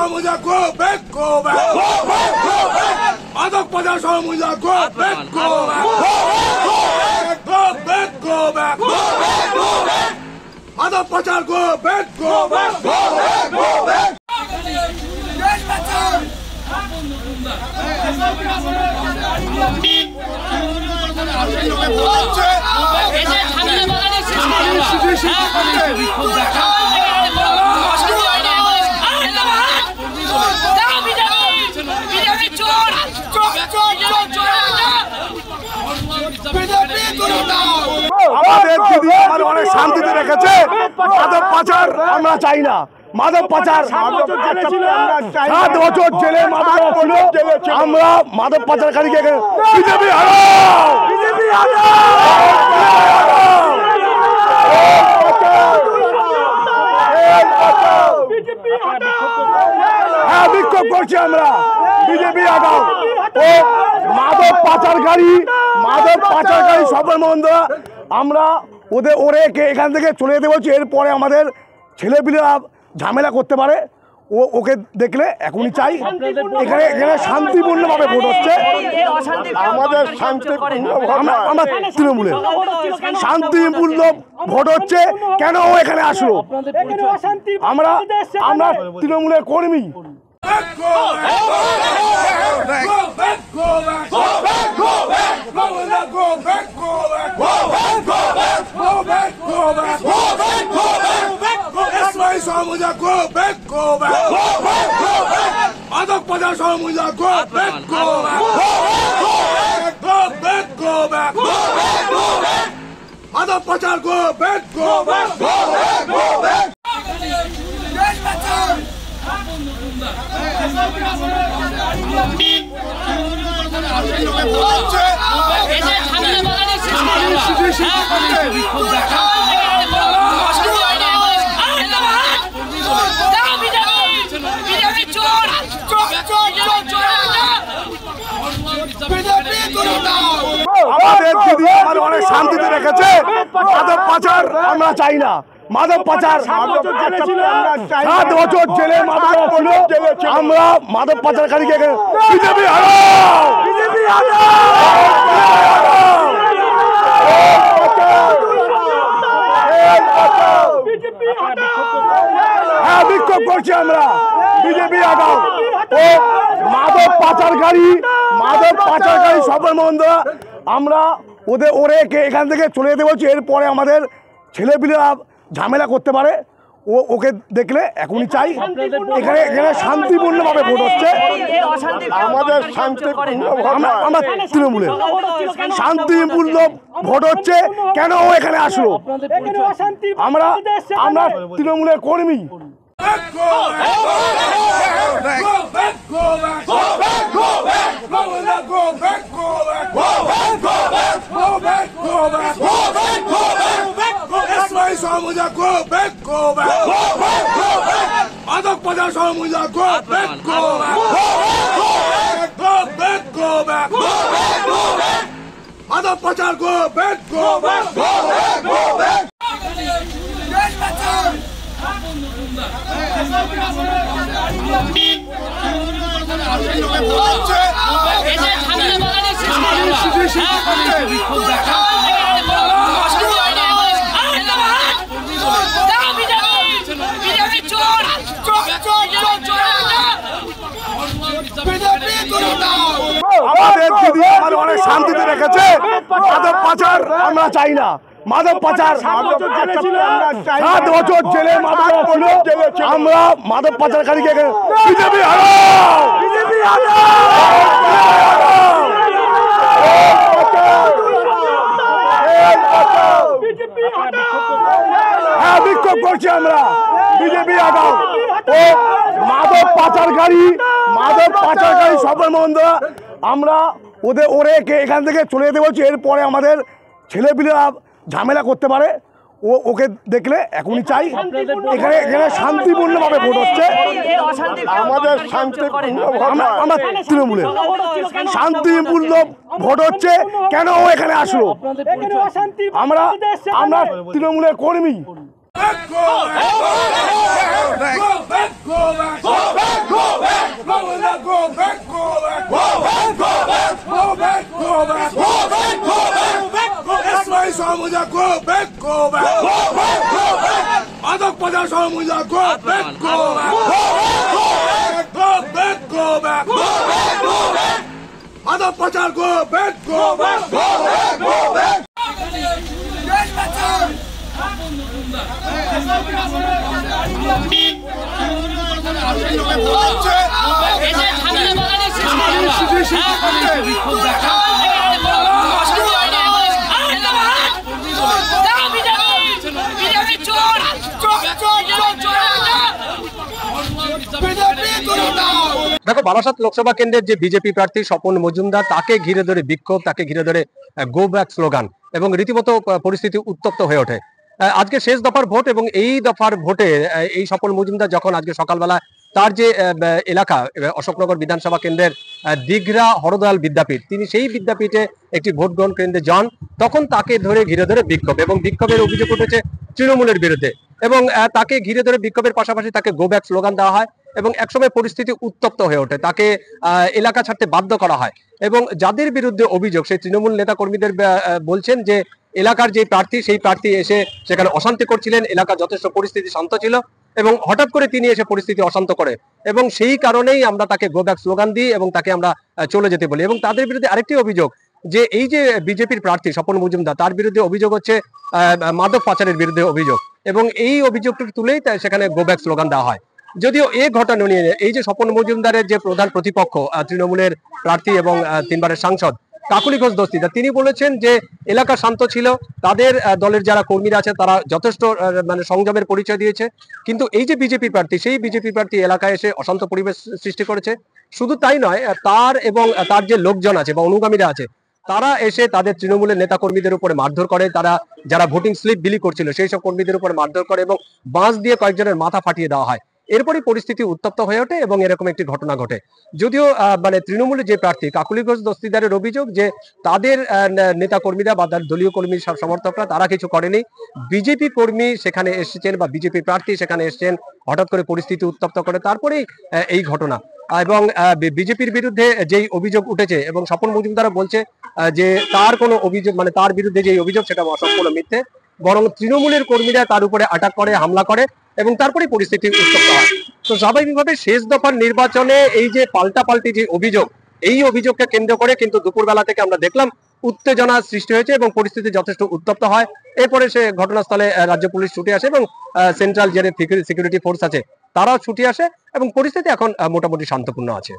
সমুজা go back go back মাদক পাচার সমুজা go back go back go back মাদক পাচার গো ব্যাক গো ব্যাক দেশ বাঁচাও আমাদের দিদি অনেক শান্তিতে রেখেছে। মাদক পাচার আমরা চাই না। মাদক পাচার 7 বছর জেলে মাদক ছিল। আমরা মাদক পাচারকারীকে বিজেপি হারাও, বিজেপি হ্যাঁ বিক্ষোভ করছি আমরা। বিজেপি হারাও। ও মাদক পাচারকারী সফল বন্ধুরা আমরা ওরে এখান থেকে চলে যেতে বলছি। এরপরে আমাদের ছেলেপিলেরা ঝামেলা করতে পারে। ওকে দেখলে এখনই চাই। এখানে শান্তিপূর্ণভাবে ভোট হচ্ছে। আমাদের আমরা তৃণমূলের শান্তিপূর্ণ ভোট হচ্ছে। কেন ও এখানে আসলো? আমরা তৃণমূলের কর্মী। সমুজা গো ব্যাক গো ব্যাক মাদক পাচার সমুজা go back go back go back মাদক পাচার গো ব্যাক গো ব্যাক দেশ বাঁচাও আমাদের দিদি অনেক শান্তিতে রেখেছে। মাদক পাচার আমরা চাই না। মাদক পাচার 7 বছর জেলে মাদক ছিল। আমরা মাদক পাচারকারীকে বিজেপি হারাও, বিজেপি হ্যাঁ বিক্ষোভ করছি আমরা। বিজেপি হারাও। ও মাদক পাচারকারী সফল বন্ধুরা আমরা ওরে এখান থেকে চলে যেতে বলছি। এরপরে আমাদের ছেলেপিলেরা ঝামেলা করতে পারে। ওকে দেখলে এখনই চাই। এখানে শান্তিপূর্ণভাবে ভোট হচ্ছে। আমাদের আমরা তৃণমূলের শান্তিপূর্ণ ভোট হচ্ছে। কেন ও এখানে আসলো? আমরা তৃণমূলের কর্মী। সমুজা গো ব্যাক গো মাদক পাচার সমুজা গো ব্যাক গো ব্যাক গো মাদক পাচার গো ব্যাক গো দেশ বাঁচাও আমাদের দিদি অনেক শান্তিতে রেখেছে। মাদক পাচার আমরা চাই না। মাদক পাচার 7 বছর জেলে মাদক ছিল। আমরা মাদক পাচারকারীকে বিজেপি হারাও, বিজেপি হ্যাঁ বিক্ষোভ করছি আমরা। বিজেপি হারাও। ও মাদক পাচারকারী সফল বন্ধুরা আমরা ওরে এখান থেকে চলে যেতে বলছি। এরপরে আমাদের ছেলেপিলেরা ঝামেলা করতে পারে। ওকে দেখলে এখনই চাই। এখানে শান্তিপূর্ণভাবে ভোট হচ্ছে। আমাদের আমরা তৃণমূলের শান্তিপূর্ণ ভোট হচ্ছে। কেন ও এখানে আসলো? আমরা তৃণমূলের কর্মী। মাদক পাচার সমুদ্র গো back go back go back মাদক পাচার গো back go back go back দেশ বাঁচাও দেখো, বারাসাত লোকসভা কেন্দ্রের যে বিজেপি প্রার্থী স্বপন মজুমদার, তাকে ঘিরে ধরে বিক্ষোভ, তাকে ঘিরে ধরে গো ব্যাক স্লোগান এবং রীতিমতো পরিস্থিতি উত্তপ্ত হয়ে ওঠে। আজকে শেষ দফার ভোট এবং এই দফার ভোটে এই স্বপন মজুমদার যখন আজকে সকালবেলা তার যে এলাকা অশোকনগর বিধানসভা কেন্দ্রের দিঘরা হরদয়াল বিদ্যাপীঠ, তিনি সেই বিদ্যাপীঠে একটি ভোট গ্রহণ কেন্দ্রে যান, তখন তাকে ধরে ঘিরে ধরে বিক্ষোভ এবং বিক্ষোভের অভিযোগ উঠেছে তৃণমূলের বিরুদ্ধে এবং তাকে ঘিরে ধরে বিক্ষোভের পাশাপাশি তাকে গো ব্যাক স্লোগান দেওয়া হয় এবং একসময় পরিস্থিতি উত্তপ্ত হয়ে ওঠে, তাকে এলাকা ছাড়তে বাধ্য করা হয় এবং যাদের বিরুদ্ধে অভিযোগ সেই তৃণমূল নেতা কর্মীদের বলছেন যে এলাকার যে প্রার্থী সেই প্রার্থী এসে সেখানে অশান্তি করছিলেন, এলাকা যথেষ্ট পরিস্থিতি শান্ত ছিল এবং হঠাৎ করে তিনি এসে পরিস্থিতি অশান্ত করে এবং সেই কারণেই আমরা তাকে গো ব্যাক স্লোগান দিই এবং তাকে আমরা চলে যেতে বলি। এবং তাদের বিরুদ্ধে আরেকটি অভিযোগ যে এই যে বিজেপির প্রার্থী স্বপন মজুমদার, তার বিরুদ্ধে অভিযোগ হচ্ছে মাদক পাচারের বিরুদ্ধে অভিযোগ এবং এই অভিযোগটি তুলেই সেখানে গো ব্যাক স্লোগান দেওয়া হয়। যদিও এই ঘটনা নিয়ে এই যে স্বপন মজুমদারের যে প্রধান প্রতিপক্ষ তৃণমূলের প্রার্থী এবং 3 বারের সাংসদ কাকুলি ঘোষ দস্তিদার, তিনি বলেছেন যে এলাকা শান্ত ছিল, তাদের দলের যারা কর্মীরা আছে তারা যথেষ্ট মানে সংযমের পরিচয় দিয়েছে, কিন্তু এই যে বিজেপি প্রার্থী সেই বিজেপি প্রার্থী এলাকায় এসে অশান্ত পরিবেশ সৃষ্টি করেছে। শুধু তাই নয়, তার এবং তার যে লোকজন আছে বা অনুগামীরা আছে তারা এসে তাদের তৃণমূলের নেতা কর্মীদের উপরে মারধর করে, তারা যারা ভোটিং স্লিপ বিলি করছিল সেই সব কর্মীদের উপরে মারধর করে এবং বাঁশ দিয়ে কয়েকজনের মাথা ফাটিয়ে দেওয়া হয়। এরপরই পরিস্থিতি উত্তপ্ত হয়ে ওঠে এবং এরকম একটি ঘটনা ঘটে। যদিও মানে তৃণমূলের যে প্রার্থী কাকুলি ঘোষ দস্তিদারের অভিযোগ যে তাদের নেতা কর্মীরা বা তার দলীয় কর্মী সমর্থকরা তারা কিছু করেনি, বিজেপি কর্মী সেখানে এসেছেন বা বিজেপি প্রার্থী সেখানে এসেছেন, হঠাৎ করে পরিস্থিতি উত্তপ্ত করে তারপরেই এই ঘটনা। এবং বিজেপির বিরুদ্ধে যেই অভিযোগ উঠেছে এবং স্বপন মজুমদার বলছে যে তার কোনো অভিযোগ মানে তার বিরুদ্ধে যে অভিযোগ সেটা অসম্পূর্ণ মিথ্যে, বরং তৃণমূলের কর্মীরা তার উপরে আটাক করে, হামলা করে এবং তারপরে পরিস্থিতি উত্তপ্ত হয়। তো স্বাভাবিকভাবে শেষ দফার নির্বাচনে এই যে পাল্টাপাল্টি যে অভিযোগ, এই অভিযোগকে কেন্দ্র করে কিন্তু দুপুরবেলা থেকে আমরা দেখলাম উত্তেজনা সৃষ্টি হয়েছে এবং পরিস্থিতি যথেষ্ট উত্তপ্ত হয়। এরপরে সে ঘটনাস্থলে রাজ্য পুলিশ ছুটে আসে এবং সেন্ট্রাল যে সিকিউরিটি ফোর্স আছে তারাও ছুটে আসে এবং পরিস্থিতি এখন মোটামুটি শান্তপূর্ণ আছে।